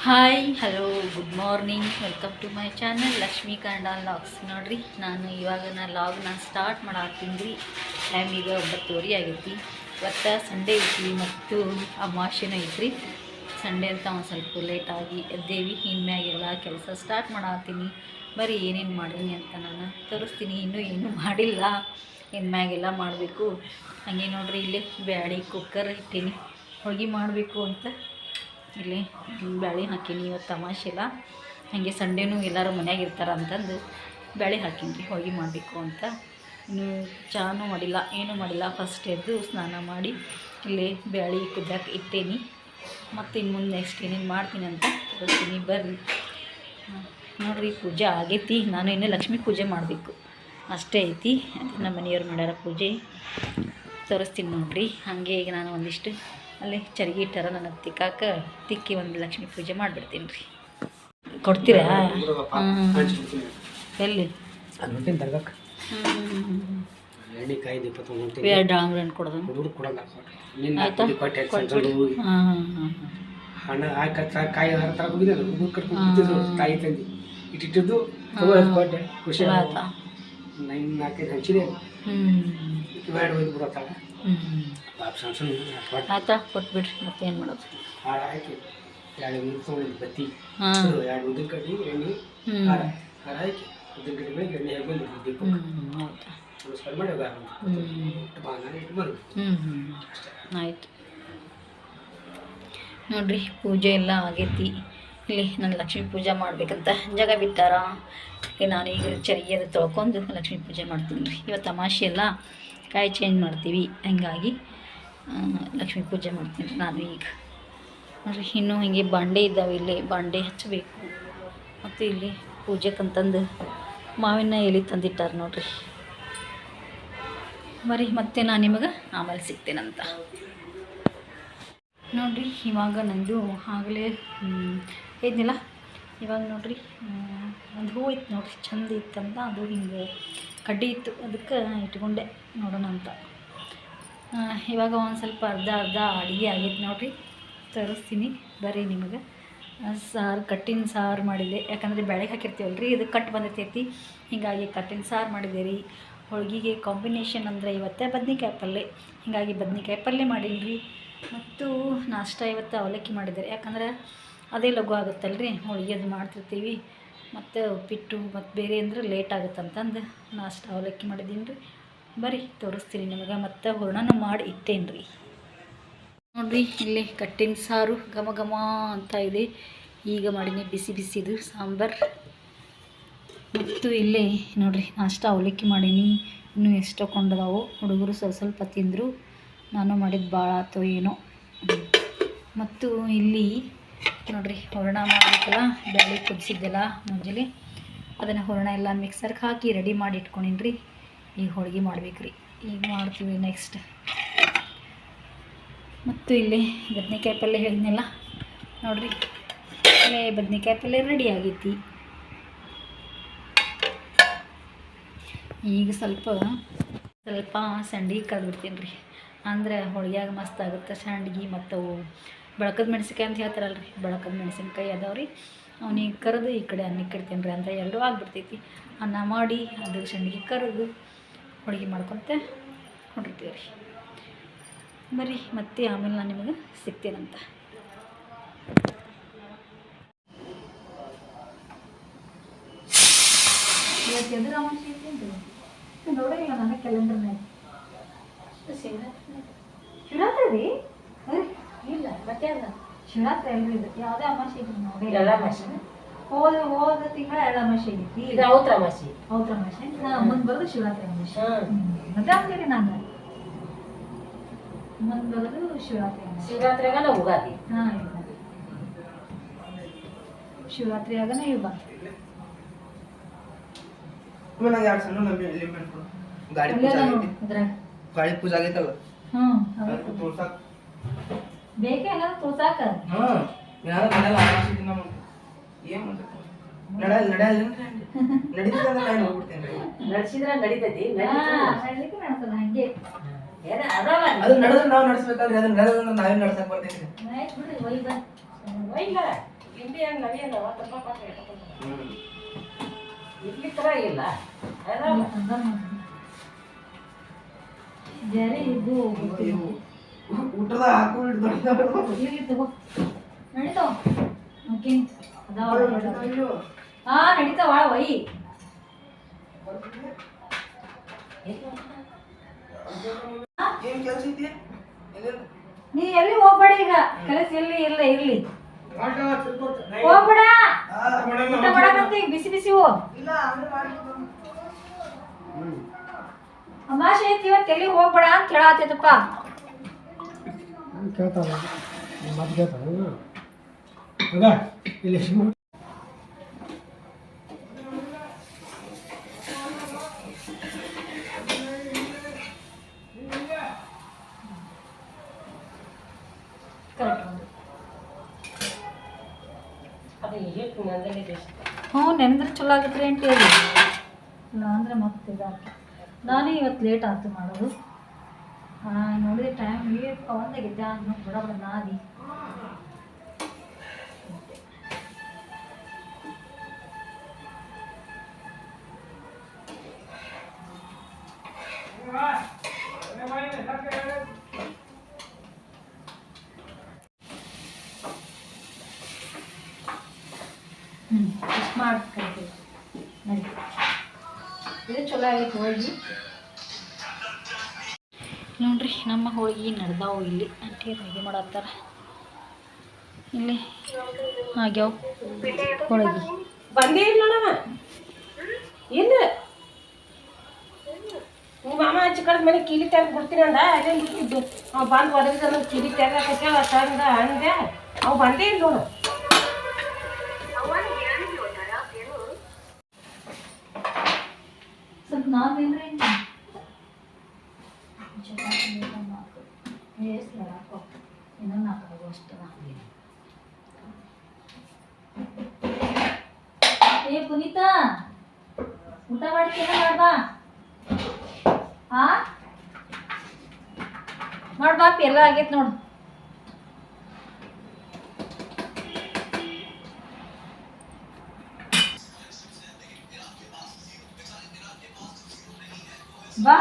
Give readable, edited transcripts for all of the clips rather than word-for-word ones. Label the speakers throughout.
Speaker 1: Hi hello good morning welcome to my channel Lakshmi Kannada logs. ನೋಡಿರಿ ನಾನು ಇವಾಗ ಲಾಗ್ನ ಸ್ಟಾರ್ಟ್ ಮಾಡಾಕ್ತೀನಿ ರೀ. ಟೈಮ್ ಈಗ 9:30 ಆಗೈತಿ. ಇವತ್ತು ಸಂಡೇ ಐತಿ ಮತ್ತು ಅಮಾವಾಸ್ಯೆನೂ ಐತ್ರಿ. ಸಂಡೇ ಅಂತ ಒಂದು ಸ್ವಲ್ಪ ಲೇಟಾಗಿ ಎದ್ದೇವಿ. ಇನ್ಮ್ಯಾಗೆಲ್ಲ ಕೆಲಸ ಸ್ಟಾರ್ಟ್ ಮಾಡಾಕ್ತೀನಿ. ಬರೀ ಏನೇನು ಮಾಡೀನಿ ಅಂತ ನಾನು ತೋರಿಸ್ತೀನಿ. ಇನ್ನೂ ಏನೂ ಮಾಡಿಲ್ಲ, ಇನ್ಮ್ಯಾಗೆಲ್ಲ ಮಾಡಬೇಕು. ಹಾಗೆ ನೋಡಿರಿ ಇಲ್ಲಿ ಬ್ಯಾಳಿ ಕುಕ್ಕರ್ ಇಟ್ಟೀನಿ, ಹೋಳಿಗೆ ಮಾಡಬೇಕು ಅಂತ. ಇಲ್ಲಿ ಬ್ಯಾಳೆ ಹಾಕೀನಿ. ಇವತ್ತು ತಮಾಷೆ ಇಲ್ಲ, ಹಾಗೆ ಸಂಡೇನೂ ಎಲ್ಲರೂ ಮನ್ಯಾಗ ಇರ್ತಾರೆ ಅಂತಂದು ಬ್ಯಾಳೆ ಹಾಕೀನಿ ರೀ ಹೋಳಿಗೆ ಮಾಡಬೇಕು ಅಂತ. ಇನ್ನು ಚಾನೂ ಮಾಡಿಲ್ಲ, ಏನೂ ಮಾಡಿಲ್ಲ. ಫಸ್ಟ್ ಎದ್ದು ಸ್ನಾನ ಮಾಡಿ ಇಲ್ಲಿ ಬ್ಯಾಳೆ ಕುದ್ಯಾಕೆ ಇಟ್ಟೇನಿ. ಮತ್ತು ಇನ್ನು ಮುಂದೆ ನೆಕ್ಸ್ಟ್ ಏನೇನು ಮಾಡ್ತೀನಿ ಅಂತ ತೋರಿಸ್ತೀನಿ ಬರ್ರಿ. ನೋಡಿರಿ ಪೂಜೆ ಆಗೈತಿ. ನಾನು ಇನ್ನೂ ಲಕ್ಷ್ಮೀ ಪೂಜೆ ಮಾಡಬೇಕು ಅಷ್ಟೇ ಐತಿ. ನಮ್ಮ ಮನೆಯವ್ರು ಮಾಡ್ಯಾರ ಪೂಜೆ, ತೋರಿಸ್ತೀನಿ ನೋಡಿರಿ. ಹಾಗೆ ಈಗ ನಾನು ಒಂದಿಷ್ಟು ಅಲ್ಲಿ ಚರಿಗೆ ಇಟ್ಟಾರ, ನನ್ನ ತಿಕ್ಕಿ ಒಂದು ಲಕ್ಷ್ಮೀ ಪೂಜೆ ಮಾಡಿಬಿಡ್ತೀನಿ ರೀ. ಕೊಡ್ತೀರಾ? ಎಲ್ಲಿ ಡಾಂಗ್ರನ್ ಕೊಡೋದು? ಆಯ್ತಾ, ಆಯ್ತಾ ಕೊಟ್ಬಿಡ್ರಿ. ಮತ್ತೇನು ಮಾಡೋದು? ಆಯ್ತು ನೋಡ್ರಿ, ಪೂಜೆ ಎಲ್ಲ ಆಗೈತಿ. ಇಲ್ಲಿ ನಾನು ಲಕ್ಷ್ಮೀ ಪೂಜೆ ಮಾಡ್ಬೇಕಂತ ಜಾಗ ಬಿಟ್ಟಾರ. ನಾನೀಗ ಚರಿಗೆ ಅದು ತೊಳ್ಕೊಂಡು ಲಕ್ಷ್ಮೀ ಪೂಜೆ ಮಾಡ್ತೀನಿ ರೀ. ಇವತ್ತು ತಮಾಷೆ ಎಲ್ಲ ಕಾಯಿ ಚೇಂಜ್ ಮಾಡ್ತೀವಿ, ಹಂಗಾಗಿ ಲಕ್ಷ್ಮೀ ಪೂಜೆ ಮಾಡ್ತೀನಿ ನಾನು ಈಗ. ನೋಡಿರಿ ಇನ್ನೂ ಹೀಗೆ ಬಾಂಡೆ ಇದ್ದಾವೆ, ಇಲ್ಲಿ ಬಾಂಡೆ ಹಚ್ಚಬೇಕು. ಮತ್ತು ಇಲ್ಲಿ ಪೂಜೆಗಂತಂದು ಮಾವಿನ ಎಲೆ ತಂದಿಟ್ಟಾರೆ ನೋಡ್ರಿ. ಬರೀ ಮತ್ತೆ ನಾನು ನಿಮಗೆ ಆಮೇಲೆ ಸಿಗ್ತೇನಂತ ನೋಡಿರಿ. ಇವಾಗ ನಂದು ಆಗಲೇ ಇದ್ನಿಲ್ಲ. ಇವಾಗ ನೋಡಿರಿ ಒಂದು ಹೂವು ಇತ್ತು ನೋಡಿರಿ, ಚಂದ ಇತ್ತಂತ. ಅದು ಹಿಂಗೆ ಕಡ್ಡಿ ಇತ್ತು, ಅದಕ್ಕೆ ಇಟ್ಕೊಂಡೆ ನೋಡೋಣ ಅಂತ. ಇವಾಗ ಒಂದು ಸ್ವಲ್ಪ ಅರ್ಧ ಅಡುಗೆ ಆಗೈತೆ ನೋಡಿರಿ, ತೋರಿಸ್ತೀನಿ ಬರ್ರಿ ನಿಮಗೆ. ಸಾರು, ಕಟ್ಟಿನ ಸಾರು ಮಾಡಿದೆ. ಯಾಕಂದರೆ ಬೆಳಗ್ಗೆ ಹಾಕಿರ್ತೀವಲ್ಲ ರೀ, ಇದು ಕಟ್ಟು ಬಂದಿರ್ತೈತಿ. ಹೀಗಾಗಿ ಕಟ್ಟಿನ ಸಾರು ಮಾಡಿದೆ ರೀ. ಹೋಳಿಗೆಗೆ ಕಾಂಬಿನೇಷನ್ ಅಂದರೆ ಇವತ್ತೇ ಬದ್ನಿಕಾಯಿ ಪಲ್ಯ, ಹೀಗಾಗಿ ಬದ್ನಿಕಾಯಿ ಪಲ್ಯ ಮಾಡೀನಿ ರೀ. ಮತ್ತು ನಾಷ್ಟ ಇವತ್ತು ಅವಲಕ್ಕಿ ಮಾಡಿದ್ದಾರೆ. ಯಾಕಂದ್ರೆ ಅದೇ ಲಘು ಆಗುತ್ತಲ್ರಿ, ಹೋಳಿಗೆ ಅದು ಮಾಡ್ತಿರ್ತೀವಿ. ಮತ್ತು ಉಪ್ಪಿಟ್ಟು ಮತ್ತು ಬೇರೆ ಅಂದರೆ ಲೇಟ್ ಆಗುತ್ತಂತಂದು ನಾಷ್ಟ ಅವಲಕ್ಕಿ ಮಾಡಿದ್ದೀನಿ ರೀ. ಬರೀ ತೋರಿಸ್ತೀನಿ ನಿಮಗೆ. ಮತ್ತು ಹೂರಣನೂ ಮಾಡಿ ಇಟ್ಟೇನು ರೀ. ನೋಡಿರಿ ಇಲ್ಲಿ ಕಟ್ಟಿನ ಸಾರು ಘಮ ಘಮ ಅಂತ ಇದೆ. ಈಗ ಮಾಡೀನಿ ಬಿಸಿ ಬಿಸಿದು ಸಾಂಬಾರು. ಮತ್ತು ಇಲ್ಲಿ ನೋಡಿರಿ ನಾಷ್ಟ ಅವಲಕ್ಕಿ ಮಾಡೀನಿ. ಇನ್ನೂ ಎಷ್ಟೋ ಕೊಂಡದಾವು. ಹುಡುಗರು ಸ್ವಲ್ಪ ತಿಂದರು, ನಾನು ಮಾಡಿದ್ದು ಭಾಳ ಆಯ್ತು ಏನೋ. ಮತ್ತು ಇಲ್ಲಿ ನೋಡಿರಿ ಹೂರಣ ಮಾಡಬೇಕಲ್ಲ, ಬ್ಯಾಳೆ ಕುದಿಸಿದ್ದೆಲ್ಲ ಮುಂಜಾನೆ, ಅದನ್ನು ಹೂರಣ ಎಲ್ಲ ಮಿಕ್ಸರ್ಗೆ ಹಾಕಿ ರೆಡಿ ಮಾಡಿ ಇಟ್ಕೊಂಡಿನಿ ರೀ. ಈಗ ಹೋಳಿಗೆ ಮಾಡ್ಬೇಕು ರೀ, ಈಗ ಮಾಡ್ತೀವಿ ನೆಕ್ಸ್ಟ್. ಮತ್ತು ಇಲ್ಲಿ ಬದ್ನಿಕಾಯಿ ಪಲ್ಯ ಹೇಳಿದ್ನೆಲ್ಲ ನೋಡಿರಿ, ಇಲ್ಲೇ ಬದ್ನಿಕಾಯಿ ಪಲ್ಯ ರೆಡಿ ಆಗೈತಿ. ಈಗ ಸ್ವಲ್ಪ ಸಂಡಿಗೆ ಕರೆದ್ಬಿಡ್ತೀನಿ ರೀ. ಅಂದರೆ ಹೋಳಿಗೆಯಾಗ ಮಸ್ತ್ ಆಗುತ್ತೆ ಸಂಡಿಗೆ. ಮತ್ತು ಬೆಳಕದ ಮೆಣಸಿನ್ಕಾಯಿ ಅಂತ ಹೇಳ್ತಾರಲ್ಲ ರೀ, ಬೆಳಕದ ಮೆಣಸಿನ್ಕಾಯಿ ಅದಾವ್ರಿ, ಅವನಿಗೆ ಕರೆದು ಈ ಕಡೆ ಅನ್ನಕ್ಕೆ ಇಡ್ತೀನಿ ರೀ. ಅಂದರೆ ಎರಡೂ ಆಗಿಬಿಡ್ತೈತಿ. ಅನ್ನ ಮಾಡಿ ಅದು ಸಂಡಿಗೆ ಕರೆದು ಹೋಳಿಗೆ ಮಾಡ್ಕೊತ ಹೊಂಡಿರ್ತೀವಿ ರೀ. ಬರೀ ಮತ್ತೆ ಆಮೇಲೆ ನಾನು ನಿಮಗೆ ಸಿಗ್ತೇನಂತ. ಇವತ್ತು ಎದುರು ಅಮಾವಾಸ್ಯೆ ಐತಿ ನೋಡಿಲ್ಲ ನನ್ನ ಕ್ಯಾಲೆಂಡರ್ನಾಗ. ಶಿವರಾತ್ರಿ ರೀ? ಇಲ್ಲ ಮತ್ತೆ ಅಲ್ಲ ಶಿವರಾತ್ರಿ ಅಲ್ರಿ, ಇದು ಯಾವುದೇ ಅಮಾವಾಸ್ಯೆ ಐತಿ ನೋಡಿ. ಹೋದ ತಿಂಗಳ ಎಳ್ಳಮಾಸೆ ಐತಿ, ಇದು ಔತ್ರ ಅಮಾಸೆ. ಮುಂದೆ ಬರೋದು ಶಿವರಾತ್ರಿ ಅಮಾಸೆ. ಮತ್ತೆ ಅಂತೀರಿ ನಾನು ಮುಂದೆ ಬರೋದು ಶಿವರಾತ್ರಿಯಾಗನ ಯುಗಾದಿ. ಹಾಂ, ಯುಗಾದಿ. ಶಿವರಾತ್ರಿಯಾಗನ ಯುಗಾದಿ.
Speaker 2: ಗಾಡಿ ಪೂಜೆ ಆಗೈತಲ್ಲ,
Speaker 1: ಬೇಕೇ ಎಲ್ಲ ತೋರ್ಸಾಕ.
Speaker 2: ನಡ್ಸಿದ್ರ ನಡೀತೈತಿ,
Speaker 1: ಹಂಗೆ
Speaker 2: ಅದು ನಡೆದ್ರೆ ನಾವು ನಡೆಸ್ಬೇಕಾದ್ರೆ ಅದನ್ನ ನಡೆದ್ರೆ ನಾವೇ ನಡ್ಸಕ್ ಬರ್ತೈತಿ. ಇಂಡಿಯನ್ ನವಿಯಲ್ಲ 10 ರೂಪಾಯಿ ಕೊಟ್ಟರೆ ಇಲ್ಲಿ ಥರ ಇಲ್ಲ
Speaker 1: ಬೇರೆ ಇದು
Speaker 3: ಊಟದ ಹಾಕೊಂಡು
Speaker 1: ಇಲ್ಲಿ ತಗೋ ನಡೀತಾವ ಓಕೆ ಹಾ ನಡೀತಾವ ಒಯ್
Speaker 3: ಏನ್ ಕೆಲಸ ಐತಿ
Speaker 1: ನೀ ಎಲ್ಲಿ ಹೋಗ್ಬೇಡ ಈಗ ಕೆಲಸ ಎಲ್ಲಿ ಇಲ್ಲ ಇರ್ಲಿ ಹೋಗ್ಬೇಡ ಊಟ ಮಾಡಕಂತ ಈಗ ಬಿಸಿ ಬಿಸಿ ಹೋ
Speaker 3: ಇಲ್ಲ ಅಂದ್ರೆ ಮಾಡ್ಬೇಕು
Speaker 1: ಅಮಾಶೆ ಐತಿ ಇವತ್ತು ಎಲ್ಲಿ ಹೋಗ್ಬೇಡ ಅಂತ ಹೇಳತ್ತೈತಪ್ಪ
Speaker 4: ಕೇಳ್ತಾವ ಮಾತು ಕೇಳ್ತಾವ ಹಂಗ ಇಲ್ಲಿ
Speaker 1: ಹ್ಞೂ ನೆನೆದ್ರೆ ಚಲೋ ಆಗತ್ರಿ ಅಂತ ಹೇಳಿ ಇಲ್ಲ ಅಂದ್ರೆ ಮತ್ತೆ ಇದಾಕಿ ನಾನು ಇವತ್ತು ಲೇಟ್ ಆಯ್ತು ಮಾಡೋದು ನೋಡಿದ್ರೆ ಟೈಮ್ ಒಂದಾಗಿದ್ದೆ ಅಂತ ಬಡ ಬಡ ನಾದಿ ಇಷ್ಟು ಮಾಡ್ಕೊಳ್ತೀವಿ ನಡಿ ಇದು ಚಲೋ ಆಗೈತೆ ಹೋಳ್ಗೆ ನೋಡ್ರಿ ನಮ್ಮ ಹೋಳ್ಗೆ ನಡೆದಾವು ಇಲ್ಲಿ ಅಂಟಿ ಅಡುಗೆ ಮಾಡತ್ತಾರ ಇಲ್ಲಿ ಆಗ್ಯಾವ ಹೋಳ್ಗೆ
Speaker 2: ಬಂದೇ ಇಲ್ಲ ನೋಡವ ಇಲ್ಲ ನಿಮ್ಮ ಮಾಮ ಹಚ್ಚಿ ಕಳ್ದ ಮನೆ ಕೀಲಿ ತೆಗೆದು ಬಿಡ್ತೀನಿ ಅಂದ ಅದೇ ಇಟ್ಟಿದ್ದು ಅವ್ ಬಂದು ಒದಗಿದ ಕೀಲಿ ತೆಗ್ದಾಕತ್ತೇವ ತಂದ ಅಂದೆ ಅವು ಬಂದೇ ಇಲ್ಲ ನೋಡು
Speaker 1: ಸ್ವಲ್ಪ ನಾವೇನ್ರಿ ಹಾಕೋ ಇನ್ನೊಂದು ಹಾಕೋದು ಅಷ್ಟದ ಏ ಪುನೀತಾ ಊಟ ಮಾಡ್ತೀನ ಮಾಡ್ಬಾ ಹಾ ಮಾಡ್ಬಾಪಿ ಎಲ್ಲ ಆಗೈತೆ ನೋಡು ಬಾ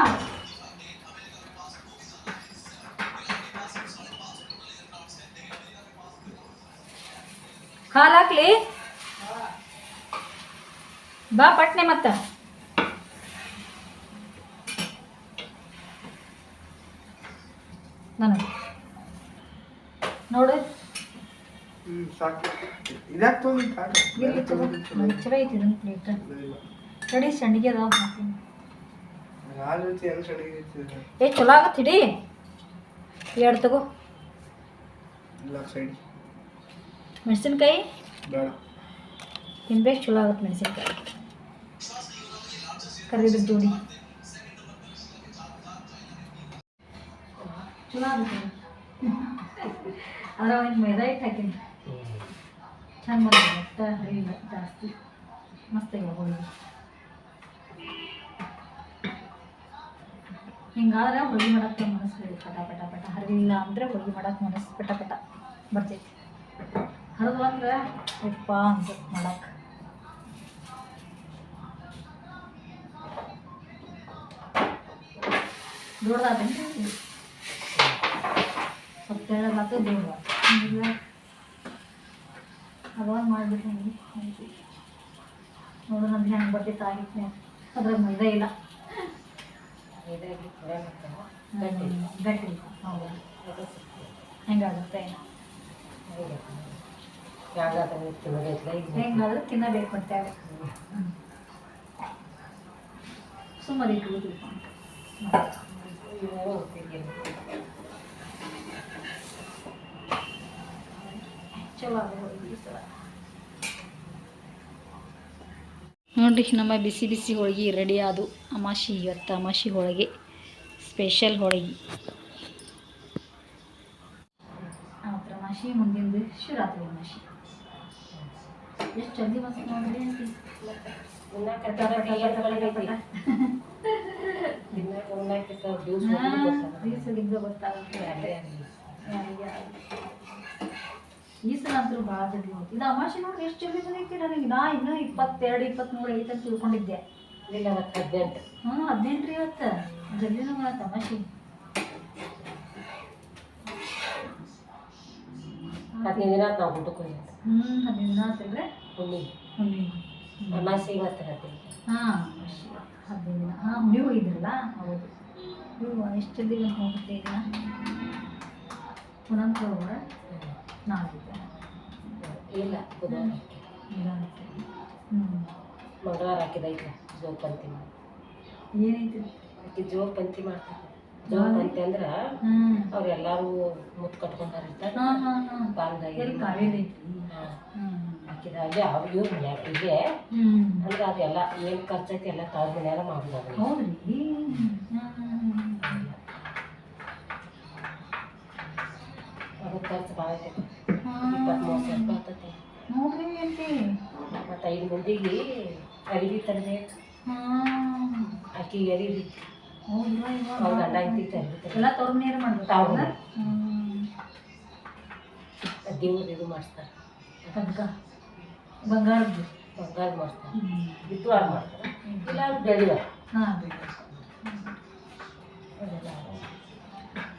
Speaker 1: ಹಾಲು ಹಾಕ್ಲಿ ಬಾ ಪಟ್ನೆ ಮತ್ತ ನನಗೆ ನೋಡು
Speaker 3: ಸಾಕು ಇದಾಕ್ ತೊಗೊಂಡು
Speaker 1: ಇಲ್ಲಿ ಚಲೋ ಐತಿ ಇದನ್ನು ಪ್ಲೇಟ್ ಕಡಿ ಸಂಡಿಗೆ ಅದಾವ ಹಾಕ್ತೀನಿ
Speaker 3: ಹಾಲು ರುಚಿ ಹೆಂಗ್ ಸಡಿಗೆ
Speaker 1: ಏ ಚಲೋ ಆಗತ್ತೆ ಹಿಡಿ ಎರಡು ತಗೋ
Speaker 3: ಇಲ್ಲ ಸೈಡ್
Speaker 1: ಮೆಣಸಿನ್ಕಾಯಿ
Speaker 3: ಬೇಡ
Speaker 1: ತಿನ್ಬೇಕು ಚಲೋ ಆಗತ್ತೆ ಮೆಣಸಿನ್ಕಾಯಿ ಕರಿದ್ರ ಜೋಡಿ ಚಲೋ ಆಗುತ್ತೆ ಅದ್ರ ಒಂದು ಮೈದಾ ಹಿಟ್ಟು ಹಾಕೀನಿ ಚಂದ ಮಾಡಿದೆ ಒಟ್ಟು ಹರಿವಿಲ್ಲ ಜಾಸ್ತಿ ಮಸ್ತಾಗಿ ಹೋಳಿಗೆ ಹಿಂಗಾದ್ರೆ ಹೋಳಿಗೆ ಮಾಡಕ್ಕೆ ಮನಸ್ಸು ಪಟ ಪಟ ಪಟ ಹರಿವಿಲ್ಲ ಅಂದರೆ ಹೋಳಿಗೆ ಮಾಡಕ್ಕೆ ಮನಸ್ಸು ಪಟ ಪಟ ಬರ್ತೈತಿ ಹರಿದು ಅಂದ್ರೆ ಉಪ್ಪ ಅನ್ಸುತ್ತೆ ಮಾಡಕ್ಕೆ ದೊಡ್ಡದಾದೇನು ಸ್ವಲ್ಪ ತೆಳ್ಳಗಾತು ದೊಡ್ಡದಾತು ಅದೊಂದು ಮಾಡಿಬಿಟ್ಟು ಹಿಂಗೆ ನೋಡು ನಮ್ಗೆ ಹೆಂಗೆ ಬರ್ತೈತೆ ಆಗಿತ್ತು ಅದ್ರಾಗ ಮೈದಾ ಇಲ್ಲ ಗಟ್ಟಿ ಹೌದು ಹೆಂಗಾಗುತ್ತೆ ಹೆಂಗಾದ್ರೆ ತಿನ್ನಬೇಕು ಅಂತೇಳಿ ಸುಮ್ಮನೆ ಇಟ್ಬಿಟ್ಟು ಚಲೋ ನೋಡಿರಿ ನಮ್ಮ ಬಿಸಿ ಬಿಸಿ ಹೋಳಿಗೆ ರೆಡಿ ಆದು ಅಮಾಶಿ ಇವತ್ತು ಅಮಾಶಿ ಹೋಳಿಗೆ ಸ್ಪೆಷಲ್ ಹೋಳಿಗೆ ಅವತ್ತು ಅಮಾಶಿ ಮುಂದಿಂದು ಶಿವರಾತ್ರಿ ಅಮಾಶಿ ಎಷ್ಟು ಜಲ್ದಿ ಮಸ್ತ್ ನೋಡ್ರಿ ದಿವಸದಿಂದ ಗೊತ್ತಾಗುತ್ತೆ ಈ ಸಲ ಅಂತೂ ಭಾಳ ಜಲ್ದಿ ಹೋಯ್ತು. ಇದು ಅಮಾವಾಸ್ಯೆ ನೋಡ್ರಿ ಎಷ್ಟು ಜಲ್ದಿ ಬಂದೈತಿ. ನನಗೆ ನಾ ಇನ್ನೂ 22, 23 ಐತೆ ಅಂತ ತಿಳ್ಕೊಂಡಿದ್ದೆ.
Speaker 2: ಇಲ್ಲ ಮತ್ತು 18.
Speaker 1: 18 ರೀ ಇವತ್ತು. ಜಲ್ದಿನೂ ಮಾಡತ್ತೆ ಅಮಾವಾಸ್ಯೆ.
Speaker 2: 15 ದಿನ ಆಯ್ತು ನಾವು ಗುಡ್ಡಕ್ಕೆ ಹೋಗಿ.
Speaker 1: 15 ದಿನ ಆತಲ್ರಿ. ಹುಣ್ಣಿ
Speaker 2: ಅಮಾಸೆ ಇವತ್ತು 15.
Speaker 1: ಹಾಂ 15 ದಿನ. ಹುಣ್ಣಿ ಹೋಗಿದ್ರಲ್ಲ. ಹೌದು. ನೀವು ಎಷ್ಟು ಜಲ್ದಿ ಬಂದು ಹೋಗುತ್ತೆ ಈಗ. ಪುನಂತ ಹೋಗ್ರ ನಾಳೆ
Speaker 2: ಇಲ್ಲ ಬುಧವಾರ ಮಂಗಳವಾರ ಹಾಕಿದೈತೆ ಜೋಗ ಪಂತಿ ಮಾಡಿ.
Speaker 1: ಏನೈತಿ
Speaker 2: ಆಕೆ ಜೋಗ ಪಂತಿ ಮಾಡ್ತಾರೆ. ಜೋಗ ಪಂತಿ ಅಂದ್ರೆ ಅವ್ರೆಲ್ಲರೂ ಮುತ್ತು ಕಟ್ಕೊಂಡಾರಿರ್ತಾರೆ. ಬಾಲ್ದಾಗಿ
Speaker 1: ಕಾವೇರಿ
Speaker 2: ಹಾಕಿದ ಅಲ್ಲಿ ಅವ್ರು ಇವ್ರು ಮನ್ಯಾಗ ಇಲ್ಲೇ ಅಂದ್ರೆ ಅದೆಲ್ಲ ಏನು ಖರ್ಚೈತಿ ಎಲ್ಲ ತಾವ್ರ ಮನ್ಯಾಗ ಮಾಡೋದು.
Speaker 1: ಹೌದ್ರಿ.
Speaker 2: ಅದಕ್ಕೆ ಖರ್ಚು ಭಾಳ ಐತಿ. 23,000 ರೂಪಾಯಿ ಆಗ್ತೈತಿ
Speaker 1: ನೋಡ್ರಿ ಅಂತಿ.
Speaker 2: ಮತ್ತು 5 ಮಂದಿಗೆ ಅರಿವಿ ತರದೆ ಆಕಿಗೆ ಅರಿವಿ ಅವ್ರ ಗಂಡ ಐತಿ ಅರಿವಿ
Speaker 1: ಎಲ್ಲ ತವ್ರ ಮನೆಯವ್ರು ಮಾಡ್ಬೇಕು.
Speaker 2: ತಾವು ದೇವ್ರದ್ದು ಇದು ಮಾಡಿಸ್ತಾರೆ.
Speaker 1: ಪದಕ ಬಂಗಾರದ್ದು
Speaker 2: ಮಾಡಿಸ್ತಾರೆ. ಬಿತ್ತುವಾರ ಮಾಡ್ತಾರೆ. ಇಲ್ಲ ಬೆಳಿವಾರ.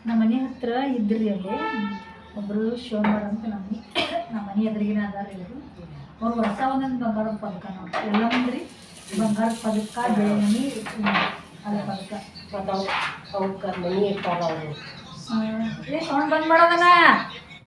Speaker 1: ನಮ್ಮ ಮನೆ ಹತ್ರ ಇದ್ರಿ ಅಲ್ಲಿ ಒಬ್ಬರು ಶಿವಮರ ಅಂತ ನಮ್ಮ ಮನೆ ಎದುರಿಗಿನ ಅದಾರ ಇವರು. ಅವ್ರು ವರ್ಷ ಒಂದೊಂದು ಬಂಗಾರದ ಪದಕ ನೋಡಿ ಎಲ್ಲ ಮಂದ್ರಿ ಬಂಗಾರದ ಪದಕ ಬೆಳೆ ಮನೆ ಅದ ಪದಕ.
Speaker 2: ಮತ್ತು ಅವಕ್ಕೆ ಮನೆ ಇರ್ತಾರ ಅವರು.
Speaker 1: ಸೌಂಡ್ ಬಂದ್ ಮಾಡೋದನ.